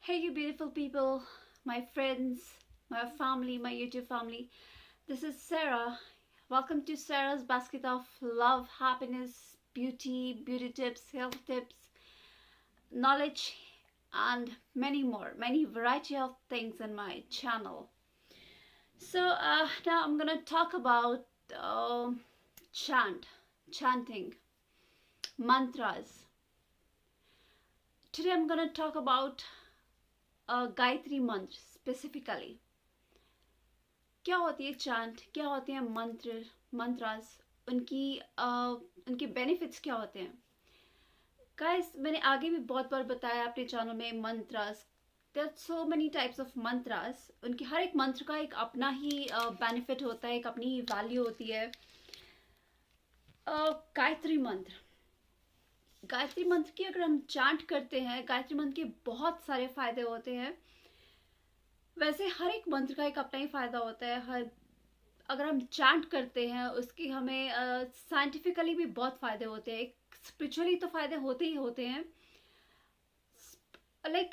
Hey, you beautiful people, my friends, my family, my YouTube family. This is Sarah. Welcome to Sarah's basket of love, happiness, beauty tips, health tips, knowledge, and many more, many variety of things in my channel. So now I'm gonna talk about chanting, mantras. Today I'm gonna talk about Gayatri mantra specifically. क्या होती है chant, क्या होते हैं मंत्रास, उनकी benefits क्या होते हैं। गाइस, मैंने आगे भी बहुत बार बताया अपने चैनल में mantras. There are so many types of mantras. उनकी हर एक मंत्र का एक अपना ही बेनिफिट होता है, एक अपनी ही वैल्यू होती है। गायत्री मंत्र, गायत्री मंत्र की अगर हम चांट करते हैं, गायत्री मंत्र के बहुत सारे फायदे होते हैं। वैसे हर एक मंत्र का एक अपना ही फायदा होता है। हर अगर हम चैंट करते हैं उसकी हमें साइंटिफिकली भी बहुत फायदे होते हैं। स्पिरिचुअली तो फायदे होते ही होते हैं।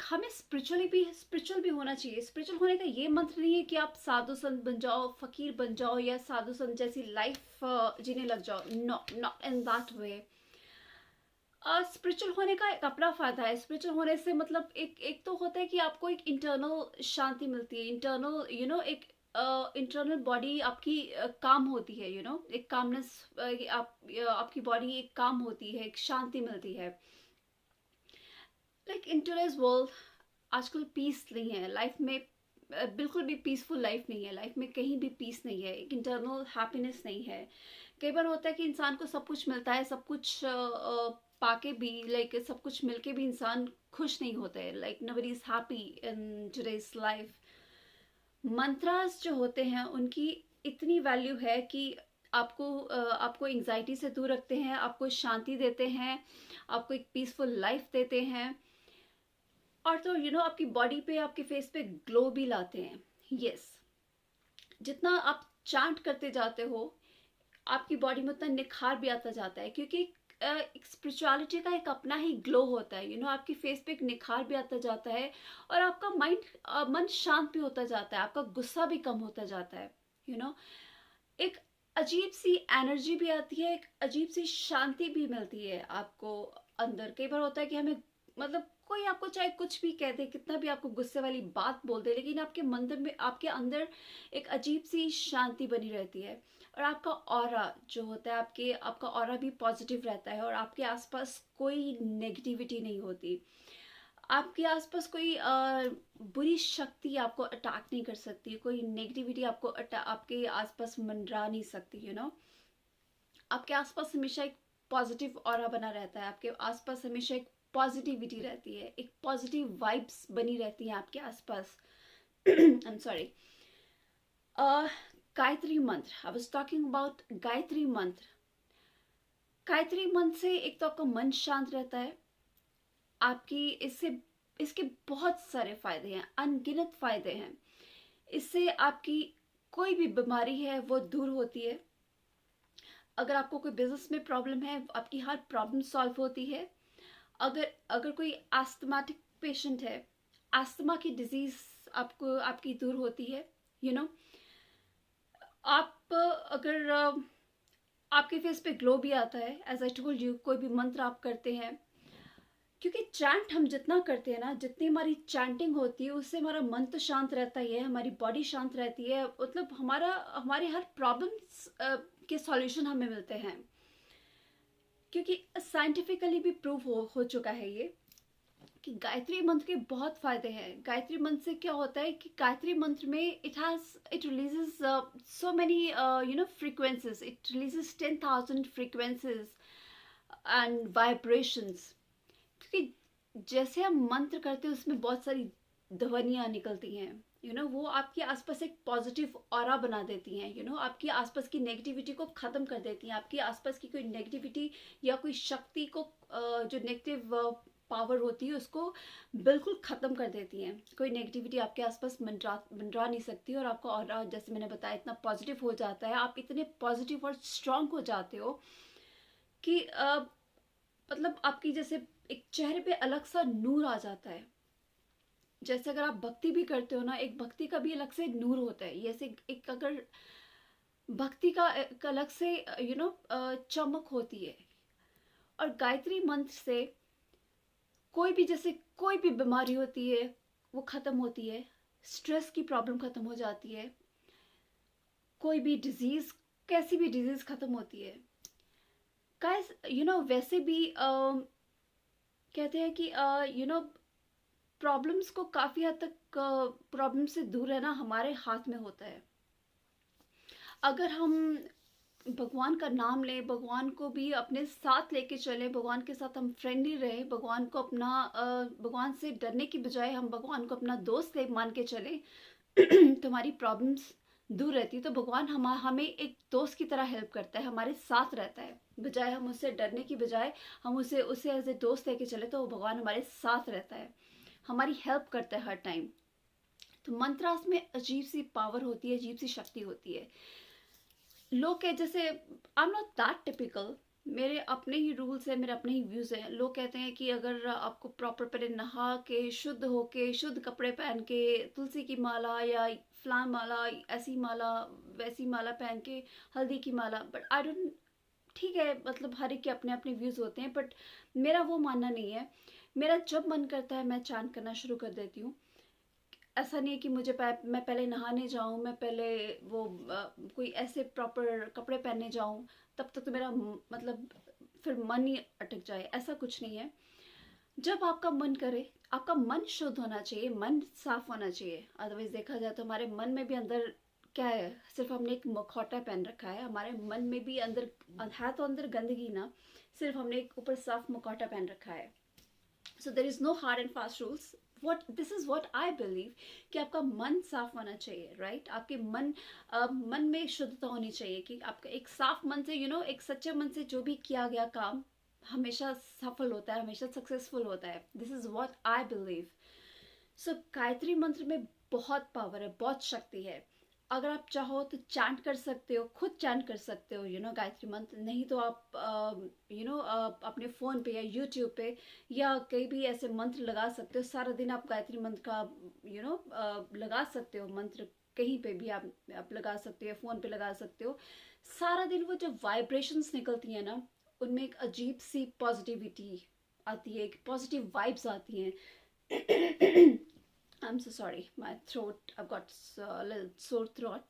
हमें स्पिरिचुअल भी होना चाहिए। स्पिरिचुअल होने का ये मंत्र नहीं है कि आप साधु संत बन जाओ, फकीर बन जाओ या साधु संत जैसी लाइफ जीने लग जाओ। No, not in that way. Spiritual होने का एक अपना फायदा है। स्पिरिचुअल होने से मतलब एक तो होता है कि आपको एक इंटरनल शांति मिलती है, इंटरनल एक इंटरनल बॉडी आपकी काम होती है, एक कामनेस, आपकी बॉडी एक काम होती है, एक शांति मिलती है। इन टुडेज वर्ल्ड आजकल पीस नहीं है लाइफ में। बिल्कुल भी पीसफुल लाइफ नहीं है। लाइफ में कहीं भी पीस नहीं है, एक इंटरनल हैप्पीनेस नहीं है। कई बार होता है कि इंसान को सब कुछ मिलता है, सब कुछ पाके भी, सब कुछ मिलके भी इंसान खुश नहीं होता है। Nobody is happy in today's life. Mantras जो होते हैं उनकी इतनी वैल्यू है कि आपको एंजाइटी से दूर रखते हैं, आपको शांति देते हैं, आपको एक पीसफुल लाइफ देते हैं। और तो आपकी बॉडी पे, आपके फेस पे ग्लो भी लाते हैं। यस, जितना आप चांट करते जाते हो आपकी बॉडी में उतना निखार भी आता जाता है, क्योंकि एक स्पिरिचुअलिटी का एक अपना ही ग्लो होता है। आपकी फेस पे एक निखार भी आता जाता है और आपका मन शांत भी होता जाता है, आपका गुस्सा भी कम होता जाता है। एक अजीब सी एनर्जी भी आती है, एक अजीब सी शांति भी मिलती है आपको अंदर। कई बार होता है कि हमें कोई आपको चाहे कुछ भी कह दे, कितना भी आपको गुस्से वाली बात बोल दे, लेकिन आपके अंदर एक अजीब सी शांति बनी रहती है। और आपका ऑरा जो होता है, आपका ऑरा भी पॉजिटिव रहता है और आपके आसपास कोई नेगेटिविटी नहीं होती। आपके आसपास कोई बुरी शक्ति आपको अटैक नहीं कर सकती, कोई नेगेटिविटी आपके आसपास मंडरा नहीं सकती। आपके आसपास हमेशा एक पॉजिटिव ऑरा बना रहता है, आपके आसपास हमेशा एक पॉजिटिविटी रहती है, एक पॉजिटिव वाइब्स बनी रहती हैं आपके आसपास। I am sorry. Gayatri mantra, I was talking about Gayatri mantra. Gayatri मंत्र से एक तो आपका मन शांत रहता है। आपकी इसके बहुत सारे फायदे हैं, अनगिनत फायदे हैं। इससे आपकी कोई भी बीमारी है वो दूर होती है। अगर आपको कोई बिजनेस में प्रॉब्लम है, आपकी हर प्रॉब्लम सॉल्व होती है। अगर कोई एस्थमेटिक पेशेंट है, एस्थमा की डिजीज आपकी दूर होती है। यू नो आप अगर आपके फेस पे ग्लो भी आता है, एज आई टोल्ड यू। कोई भी मंत्र आप करते हैं, क्योंकि चैंट हम जितना करते हैं ना, जितनी हमारी चैंटिंग होती है उससे हमारा मन तो शांत रहता ही है, हमारी बॉडी शांत रहती है। हमारे हर प्रॉब्लम्स के सॉल्यूशन हमें मिलते हैं, क्योंकि साइंटिफिकली भी प्रूव हो चुका है ये कि गायत्री मंत्र के बहुत फायदे हैं। गायत्री मंत्र से क्या होता है कि गायत्री मंत्र में it releases so many frequencies. It releases 10,000 frequencies and vibrations. क्योंकि जैसे हम मंत्र करते हैं उसमें बहुत सारी ध्वनियाँ निकलती हैं। वो आपके आसपास एक पॉजिटिव ऑरा बना देती हैं। आपके आसपास की नेगेटिविटी को ख़त्म कर देती हैं। आपके आसपास की कोई नेगेटिविटी या कोई शक्ति को, जो नेगेटिव पावर होती है, उसको बिल्कुल ख़त्म कर देती हैं। कोई नेगेटिविटी आपके आसपास मंडरा नहीं सकती। और आपका ऑरा, जैसे मैंने बताया, इतना पॉजिटिव हो जाता है, आप इतने पॉजिटिव और स्ट्रांग हो जाते हो कि आपकी जैसे एक चेहरे पे अलग सा नूर आ जाता है। जैसे अगर आप भक्ति भी करते हो ना, एक भक्ति का भी अलग से नूर होता है। जैसे एक अगर भक्ति का एक अलग से चमक होती है। और गायत्री मंत्र से कोई भी, जैसे कोई भी बीमारी होती है वो खत्म होती है, स्ट्रेस की प्रॉब्लम खत्म हो जाती है, कोई भी डिजीज, कैसी भी डिजीज खत्म होती है। गाइस वैसे भी कहते हैं कि प्रॉब्लम्स को काफी हद तक, प्रॉब्लम से दूर रहना हमारे हाथ में होता है। अगर हम भगवान का नाम लें, भगवान को भी अपने साथ लेके चले, भगवान के साथ हम फ्रेंडली रहे, भगवान को अपना भगवान से डरने की बजाय हम भगवान को अपना दोस्त ले मान के चले तो हमारी प्रॉब्लम्स दूर रहती है। तो भगवान हमें एक दोस्त की तरह हेल्प करता है, हमारे साथ रहता है। बजाय हम उससे डरने की बजाय हम उसे उसे एज ए दोस्त लेके चले तो भगवान हमारे साथ रहता है, हमारी हेल्प करता है हर टाइम। तो मंत्रास में अजीब सी पावर होती है, अजीब सी शक्ति होती है। लोग कह, जैसे I am not that typical, मेरे अपने ही रूल्स है, मेरे अपने ही व्यूज हैं। लोग कहते हैं कि अगर आपको प्रॉपर पहले नहा के शुद्ध होके शुद्ध कपड़े पहन के तुलसी की माला या फ्लान माला, ऐसी माला वैसी माला पहन के, हल्दी की माला, बट आई डोंट, ठीक है, मतलब हर एक के अपने अपने व्यूज होते हैं, बट मेरा वो मानना नहीं है। मेरा जब मन करता है मैं चांट करना शुरू कर देती हूँ। ऐसा नहीं है कि मैं पहले नहाने जाऊं, मैं पहले वो कोई ऐसे प्रॉपर कपड़े पहनने जाऊं, तब तक तो मेरा मतलब फिर मन ही अटक जाए, ऐसा कुछ नहीं है। जब आपका मन करे, आपका मन शुद्ध होना चाहिए, मन साफ होना चाहिए। अदरवाइज देखा जाए तो हमारे मन में भी अंदर क्या है, सिर्फ हमने एक मुखौटा पहन रखा है, हमारे मन में भी अंदर है तो अंदर गंदगी ना, सिर्फ हमने एक ऊपर साफ मुखौटा पहन रखा है। So there is no hard and fast rules. This is what I believe, कि आपका मन साफ होना चाहिए, राइट? आपके मन में शुद्धता होनी चाहिए, कि आपका एक साफ मन से एक सच्चे मन से जो भी किया गया काम हमेशा सफल होता है, हमेशा सक्सेसफुल होता है। This is what I believe. So Gayatri mantra में बहुत पावर है, बहुत शक्ति है। अगर आप चाहो तो चैंट कर सकते हो, खुद चैंट कर सकते हो गायत्री मंत्र। नहीं तो आप अपने फ़ोन पे या यूट्यूब पे या कहीं भी ऐसे मंत्र लगा सकते हो। सारा दिन आप गायत्री मंत्र का लगा सकते हो मंत्र, कहीं पे भी आप लगा सकते हो, फ़ोन पे लगा सकते हो। सारा दिन वो जब वाइब्रेशंस निकलती हैं ना, उनमें एक अजीब सी पॉजिटिविटी आती है, एक पॉजिटिव वाइब्स आती हैं। I'm so sorry, my throat, I've got a little sore throat.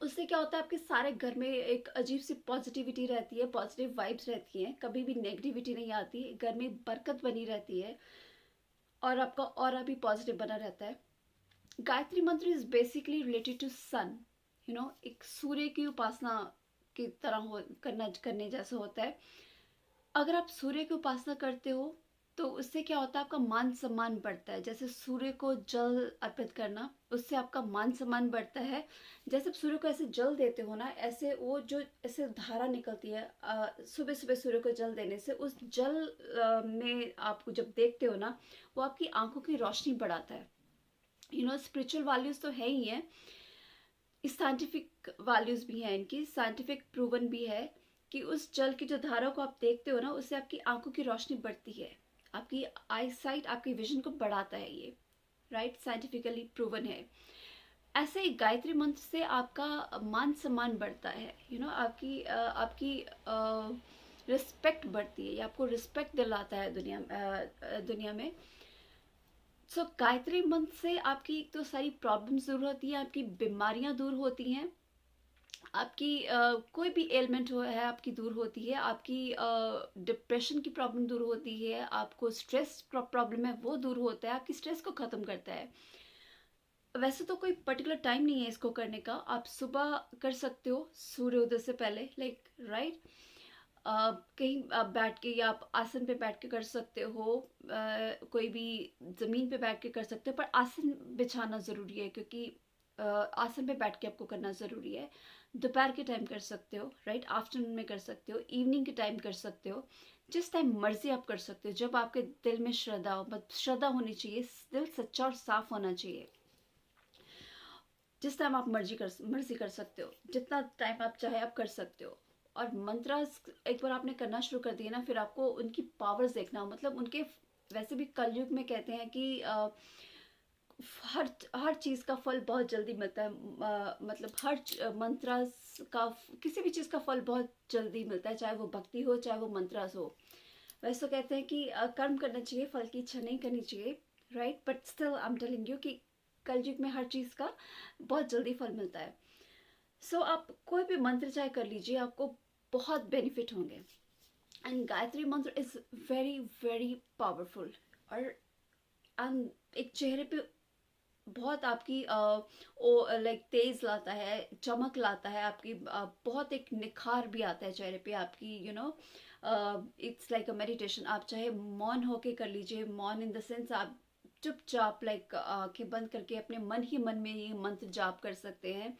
उससे क्या होता है, आपके सारे घर में एक अजीब सी पॉजिटिविटी रहती है, पॉजिटिव वाइब्स रहती हैं, कभी भी नेगेटिविटी नहीं आती, घर में बरकत बनी रहती है और आपका ऑरा भी पॉजिटिव बना रहता है। गायत्री मंत्र इज बेसिकली रिलेटेड टू सन, एक सूर्य की उपासना की तरह करने जैसा होता है। अगर आप सूर्य की उपासना करते हो तो उससे क्या होता है, आपका मान सम्मान बढ़ता है। जैसे सूर्य को जल अर्पित करना, उससे आपका मान सम्मान बढ़ता है। जैसे आप सूर्य को ऐसे जल देते हो ना, ऐसे वो जो ऐसे धारा निकलती है सुबह सुबह सूर्य को जल देने से, उस जल में आप जब देखते हो ना, वो आपकी आंखों की रोशनी बढ़ाता है। स्पिरिचुअल वैल्यूज तो है ही है, साइंटिफिक वैल्यूज भी हैं इनकी, साइंटिफिक प्रूवन भी है कि उस जल की जो धारा को आप देखते हो ना, उससे आपकी आंखों की रोशनी बढ़ती है, आपकी आई साइट, आपकी विजन को बढ़ाता है ये, राइट? साइंटिफिकली प्रूवन है। ऐसे ही गायत्री मंत्र से आपका मान सम्मान बढ़ता है, आपकी रिस्पेक्ट बढ़ती है, ये आपको रिस्पेक्ट दिलाता है दुनिया में। सो गायत्री मंत्र से आपकी एक तो सारी प्रॉब्लम्स दूर होती है, आपकी बीमारियां दूर होती हैं, आपकी कोई भी एलिमेंट है आपकी दूर होती है, आपकी डिप्रेशन की प्रॉब्लम दूर होती है, आपको स्ट्रेस प्रॉब्लम है वो दूर होता है, आपकी स्ट्रेस को ख़त्म करता है। वैसे तो कोई पर्टिकुलर टाइम नहीं है इसको करने का, आप सुबह कर सकते हो सूर्योदय से पहले, लाइक राइट। कहीं आप बैठ के या आप आसन पे बैठ के कर सकते हो, कोई भी ज़मीन पे बैठ के कर सकते हो, पर आसन बिछाना ज़रूरी है, क्योंकि आसन पे बैठ के आपको करना ज़रूरी है। दोपहर के टाइम कर सकते हो, राइट? आफ्टरनून में कर सकते हो, इवनिंग के टाइम कर सकते हो, जिस टाइम मर्जी आप कर सकते हो, जब आपके दिल में श्रद्धा हो। बस श्रद्धा होनी चाहिए, दिल सच्चा और साफ होना चाहिए। जिस टाइम आप मर्जी कर सकते हो, जितना टाइम आप चाहे आप कर सकते हो। और मंत्रास एक बार आपने करना शुरू कर दिए ना, फिर आपको उनकी पावर्स देखना, मतलब उनके वैसे भी कलयुग में कहते हैं कि हर हर चीज़ का फल बहुत जल्दी मिलता है। मतलब मंत्रास का, किसी भी चीज़ का फल बहुत जल्दी मिलता है, चाहे वो भक्ति हो चाहे वो मंत्रास हो। वैसे तो कहते हैं कि कर्म करना चाहिए, फल की इच्छा नहीं करनी चाहिए, right? But still I am telling you कि कलयुग में हर चीज़ का बहुत जल्दी फल मिलता है। सो आप कोई भी मंत्र चाहे कर लीजिए, आपको बहुत बेनिफिट होंगे। एंड गायत्री मंत्र इज वेरी वेरी पावरफुल। और एक चेहरे पे बहुत आपकी लाइक तेज लाता है, चमक लाता है आपकी, बहुत एक निखार भी आता है चेहरे पे आपकी, इट्स लाइक अ मेडिटेशन। आप चाहे मौन होके कर लीजिए, मौन इन द सेंस आप चुपचाप लाइक आंखें बंद करके अपने मन ही मन में ये मंत्र जाप कर सकते हैं,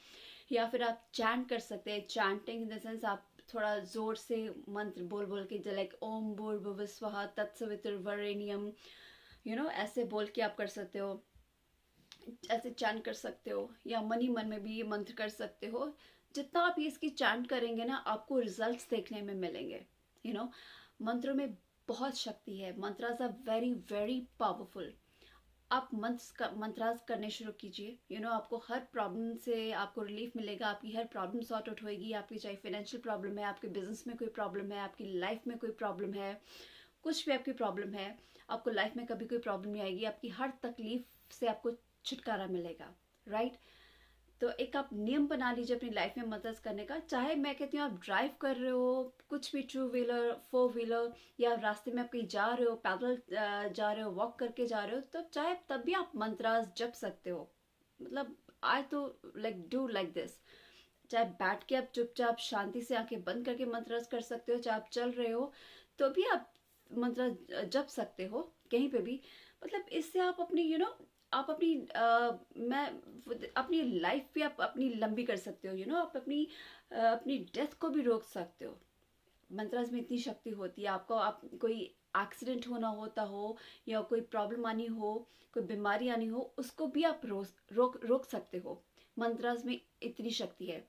या फिर आप चैंट कर सकते हैं। चैंटिंग इन द सेंस आप थोड़ा जोर से मंत्र बोल बोल के, लाइक ओम भूर्भुवः स्वः तत्सवितुर्वरेण्यम, ऐसे बोल के आप कर सकते हो, ऐसे चैंट कर सकते हो, या मन ही मन में भी ये मंत्र कर सकते हो। जितना आप ये इसकी चैंट करेंगे ना, आपको रिजल्ट्स देखने में मिलेंगे। मंत्रों में बहुत शक्ति है। Mantras are very very powerful. आप मंत्रास करने शुरू कीजिए, आपको हर प्रॉब्लम से आपको रिलीफ मिलेगा, आपकी हर प्रॉब्लम सॉर्ट आउट होएगी। आपकी चाहे फाइनेंशियल प्रॉब्लम है, आपके बिजनेस में कोई प्रॉब्लम है, आपकी लाइफ में कोई प्रॉब्लम है, कुछ भी आपकी प्रॉब्लम है, आपको लाइफ में कभी कोई प्रॉब्लम नहीं आएगी। आपकी हर तकलीफ से आपको छुटकारा मिलेगा, राइट? तो एक आप नियम बना लीजिए अपनी लाइफ में मदद करने का। चाहे मैं कहती हूँ आप ड्राइव कर रहे हो, कुछ भी, 2 व्हीलर 4 व्हीलर, या रास्ते में आप कहीं जा रहे हो, पैदल जा रहे हो, वॉक करके जा रहे हो, तो चाहे तब भी आप मंत्रास जप सकते हो। मतलब आई तो लाइक डू लाइक दिस। चाहे बैठ के आप चुपचाप शांति से आंखें बंद करके मंत्रास कर सकते हो, चाहे आप चल रहे हो तो भी आप मंत्र जप सकते हो, कहीं पे भी। मतलब इससे आप अपनी आप अपनी मैं अपनी लाइफ भी आप अपनी लंबी कर सकते हो। आप अपनी डेथ को भी रोक सकते हो। मंत्रास में इतनी शक्ति होती है। आपको आप कोई एक्सीडेंट होना होता हो, या कोई प्रॉब्लम आनी हो, कोई बीमारी आनी हो, उसको भी आप रोक सकते हो। मंत्रास में इतनी शक्ति है।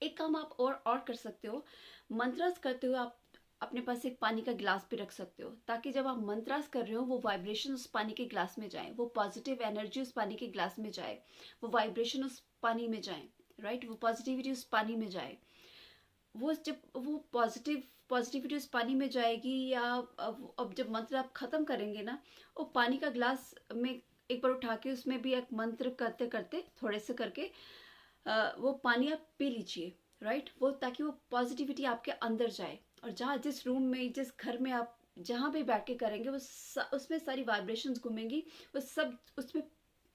एक काम आप और कर सकते हो। मंत्रास करते हुए आप अपने पास एक पानी का गिलास भी रख सकते हो, ताकि जब आप मंत्रास कर रहे हो वो वाइब्रेशन उस पानी के गिलास में जाए, वो पॉजिटिव एनर्जी उस पानी के गिलास में जाए, वो वाइब्रेशन उस पानी में जाए, राइट? वो पॉजिटिविटी उस पानी में जाए। वो जब वो पॉजिटिविटी उस पानी में जाएगी, या अब जब मंत्र आप खत्म करेंगे ना, वो पानी का गिलास में एक बार उठा के उसमें भी एक मंत्र करते करते थोड़े से करके वो पानी आप पी लीजिए, राइट? वो ताकि वो पॉजिटिविटी आपके अंदर जाए। और जहाँ जिस रूम में, जिस घर में आप जहाँ भी बैठ के करेंगे, वो उसमें सारी वाइब्रेशंस घूमेंगी, वो सब उसमें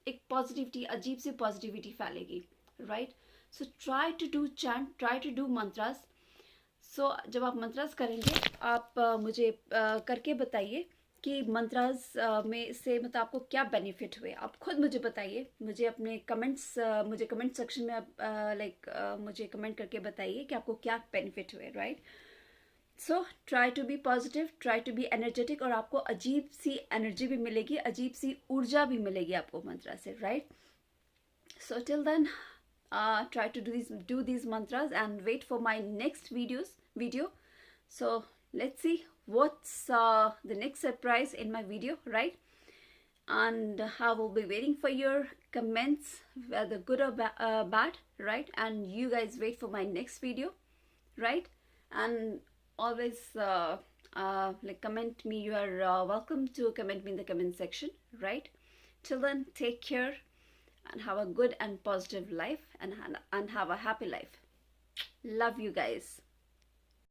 एक पॉजिटिविटी, अजीब सी पॉजिटिविटी फैलेगी, right? So try to do chant, try to do mantras. So जब आप मंत्रास करेंगे, आप मुझे करके बताइए कि मंत्रास में से मतलब आपको क्या बेनिफिट हुए। आप खुद मुझे बताइए, मुझे अपने मुझे कमेंट सेक्शन में आप मुझे कमेंट करके बताइए कि आपको क्या बेनिफिट हुए, right? So try to be positive, try to be energetic, और आपको अजीब सी एनर्जी भी मिलेगी, अजीब सी ऊर्जा भी मिलेगी आपको मंत्रा से, right? So till then, try to do these mantras and wait for my next video. So let's see what's the next surprise in my video, right? And I will be waiting for your comments, whether good or bad, right? And you guys wait for my next video, right? And always like comment me. You are welcome to comment me in the comment section, right? Till then, take care and have a good and positive life, and have a happy life. Love you guys.